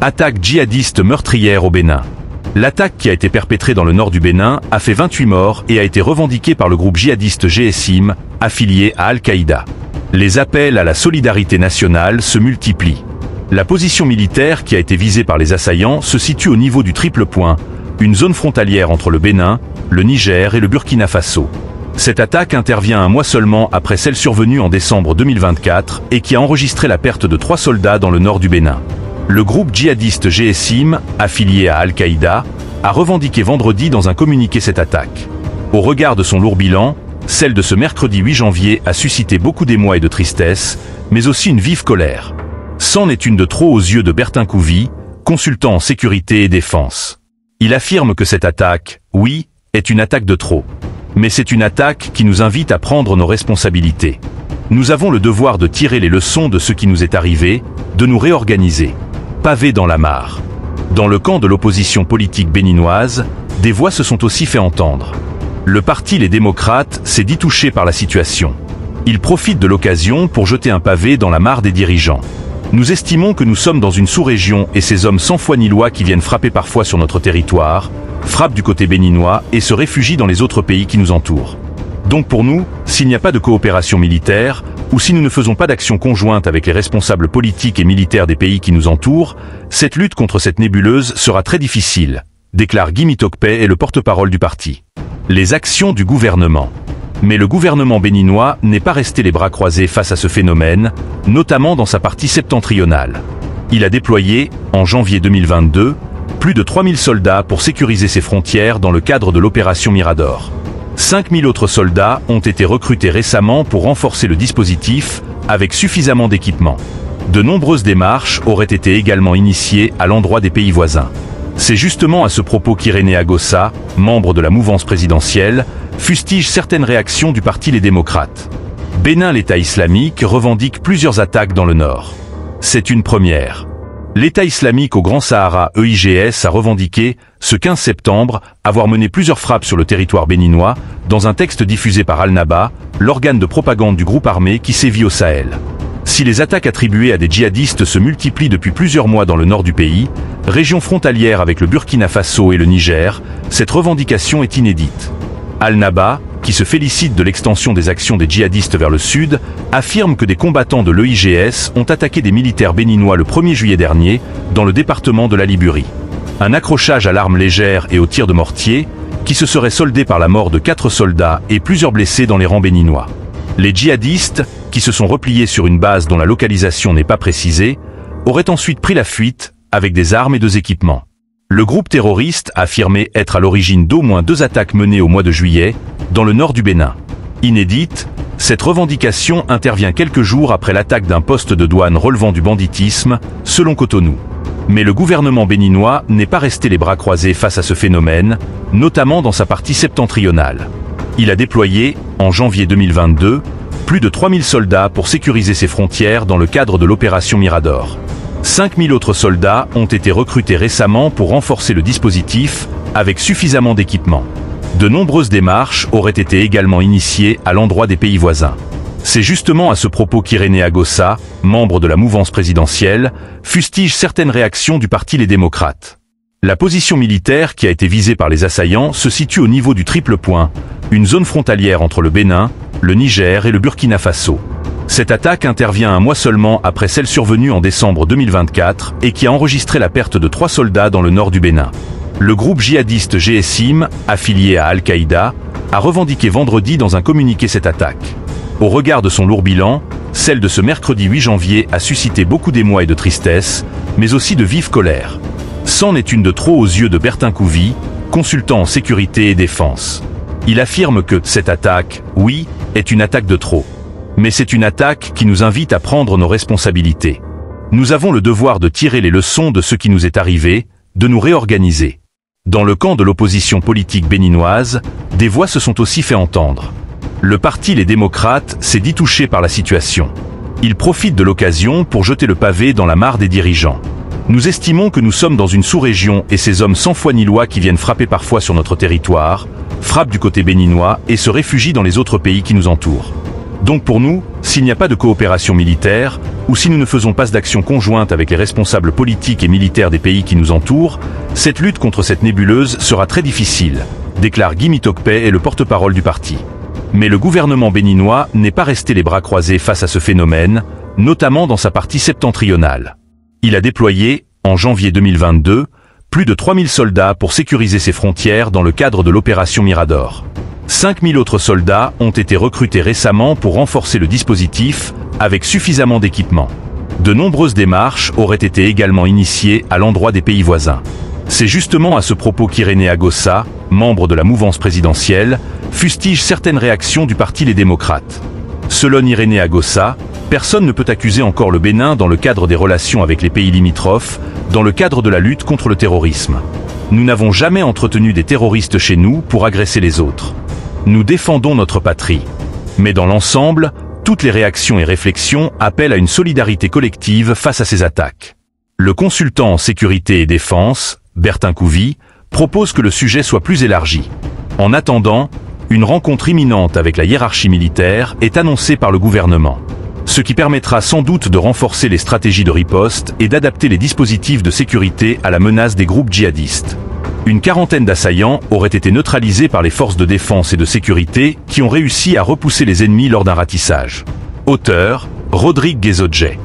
Attaque djihadiste meurtrière au Bénin. L'attaque qui a été perpétrée dans le nord du Bénin a fait 28 morts et a été revendiquée par le groupe djihadiste GSIM, affilié à Al-Qaïda. Les appels à la solidarité nationale se multiplient. La position militaire qui a été visée par les assaillants se situe au niveau du triple point, une zone frontalière entre le Bénin, le Niger et le Burkina Faso. Cette attaque intervient un mois seulement après celle survenue en décembre 2024 et qui a enregistré la perte de 3 soldats dans le nord du Bénin. Le groupe djihadiste GSIM, affilié à Al-Qaïda, a revendiqué vendredi dans un communiqué cette attaque. Au regard de son lourd bilan, celle de ce mercredi 8 janvier a suscité beaucoup d'émoi et de tristesse, mais aussi une vive colère. C'en est une de trop aux yeux de Bertin Couvi, consultant en sécurité et défense. Il affirme que cette attaque, oui, est une attaque de trop. Mais c'est une attaque qui nous invite à prendre nos responsabilités. Nous avons le devoir de tirer les leçons de ce qui nous est arrivé, de nous réorganiser. Pavé dans la mare. Dans le camp de l'opposition politique béninoise, des voix se sont aussi fait entendre. Le parti Les Démocrates s'est dit touché par la situation. Il profite de l'occasion pour jeter un pavé dans la mare des dirigeants. Nous estimons que nous sommes dans une sous-région et ces hommes sans foi ni loi qui viennent frapper parfois sur notre territoire, frappent du côté béninois et se réfugient dans les autres pays qui nous entourent. Donc pour nous, s'il n'y a pas de coopération militaire, ou si nous ne faisons pas d'action conjointe avec les responsables politiques et militaires des pays qui nous entourent, cette lutte contre cette nébuleuse sera très difficile, déclare Guy Mitokpe et le porte-parole du parti. Les actions du gouvernement. Mais le gouvernement béninois n'est pas resté les bras croisés face à ce phénomène, notamment dans sa partie septentrionale. Il a déployé, en janvier 2022, plus de 3000 soldats pour sécuriser ses frontières dans le cadre de l'opération Mirador. 5000 autres soldats ont été recrutés récemment pour renforcer le dispositif, avec suffisamment d'équipement. De nombreuses démarches auraient été également initiées à l'endroit des pays voisins. C'est justement à ce propos qu'Irénée Agossa, membre de la mouvance présidentielle, fustige certaines réactions du parti Les Démocrates. Bénin, l'État islamique revendique plusieurs attaques dans le nord. C'est une première. L'État islamique au Grand Sahara EIGS a revendiqué, ce 15 septembre, avoir mené plusieurs frappes sur le territoire béninois, dans un texte diffusé par Al-Naba, l'organe de propagande du groupe armé qui sévit au Sahel. Si les attaques attribuées à des djihadistes se multiplient depuis plusieurs mois dans le nord du pays, région frontalière avec le Burkina Faso et le Niger, cette revendication est inédite. Al-Naba, qui se félicite de l'extension des actions des djihadistes vers le sud, affirme que des combattants de l'EIGS ont attaqué des militaires béninois le 1er juillet dernier, dans le département de la Liburie. Un accrochage à l'arme légère et au tir de mortier, qui se serait soldé par la mort de 4 soldats et plusieurs blessés dans les rangs béninois. Les djihadistes, qui se sont repliés sur une base dont la localisation n'est pas précisée, auraient ensuite pris la fuite, avec des armes et des équipements. Le groupe terroriste a affirmé être à l'origine d'au moins 2 attaques menées au mois de juillet, dans le nord du Bénin. Inédite, cette revendication intervient quelques jours après l'attaque d'un poste de douane relevant du banditisme, selon Cotonou. Mais le gouvernement béninois n'est pas resté les bras croisés face à ce phénomène, notamment dans sa partie septentrionale. Il a déployé, en janvier 2022, plus de 3000 soldats pour sécuriser ses frontières dans le cadre de l'opération Mirador. 5000 autres soldats ont été recrutés récemment pour renforcer le dispositif, avec suffisamment d'équipement. De nombreuses démarches auraient été également initiées à l'endroit des pays voisins. C'est justement à ce propos qu'Irénée Agossa, membre de la mouvance présidentielle, fustige certaines réactions du parti Les Démocrates. La position militaire qui a été visée par les assaillants se situe au niveau du triple point, une zone frontalière entre le Bénin, le Niger et le Burkina Faso. Cette attaque intervient un mois seulement après celle survenue en décembre 2024 et qui a enregistré la perte de 3 soldats dans le nord du Bénin. Le groupe djihadiste GSIM, affilié à Al-Qaïda, a revendiqué vendredi dans un communiqué cette attaque. Au regard de son lourd bilan, celle de ce mercredi 8 janvier a suscité beaucoup d'émoi et de tristesse, mais aussi de vive colère. C'en est une de trop aux yeux de Bertin Couvi, consultant en sécurité et défense. Il affirme que cette attaque, oui, est une attaque de trop. Mais c'est une attaque qui nous invite à prendre nos responsabilités. Nous avons le devoir de tirer les leçons de ce qui nous est arrivé, de nous réorganiser. Dans le camp de l'opposition politique béninoise, des voix se sont aussi fait entendre. Le parti Les Démocrates s'est dit touché par la situation. Il profite de l'occasion pour jeter le pavé dans la mare des dirigeants. Nous estimons que nous sommes dans une sous-région et ces hommes sans foi ni loi qui viennent frapper parfois sur notre territoire, frappent du côté béninois et se réfugient dans les autres pays qui nous entourent. Donc pour nous, s'il n'y a pas de coopération militaire, ou si nous ne faisons pas d'action conjointe avec les responsables politiques et militaires des pays qui nous entourent, cette lutte contre cette nébuleuse sera très difficile, déclare Guy Mitokpe et le porte-parole du parti. Mais le gouvernement béninois n'est pas resté les bras croisés face à ce phénomène, notamment dans sa partie septentrionale. Il a déployé, en janvier 2022, plus de 3000 soldats pour sécuriser ses frontières dans le cadre de l'opération Mirador. 5000 autres soldats ont été recrutés récemment pour renforcer le dispositif avec suffisamment d'équipement. De nombreuses démarches auraient été également initiées à l'endroit des pays voisins. C'est justement à ce propos qu'Irénée Agossa, membre de la mouvance présidentielle, fustige certaines réactions du parti Les Démocrates. Selon Irénée Agossa, personne ne peut accuser encore le Bénin dans le cadre des relations avec les pays limitrophes, dans le cadre de la lutte contre le terrorisme. Nous n'avons jamais entretenu des terroristes chez nous pour agresser les autres. Nous défendons notre patrie. Mais dans l'ensemble, toutes les réactions et réflexions appellent à une solidarité collective face à ces attaques. Le consultant en sécurité et défense, Bertin Couvi, propose que le sujet soit plus élargi. En attendant, une rencontre imminente avec la hiérarchie militaire est annoncée par le gouvernement. Ce qui permettra sans doute de renforcer les stratégies de riposte et d'adapter les dispositifs de sécurité à la menace des groupes djihadistes. Une quarantaine d'assaillants auraient été neutralisés par les forces de défense et de sécurité qui ont réussi à repousser les ennemis lors d'un ratissage. Auteur, Rodrigue Guézodjet.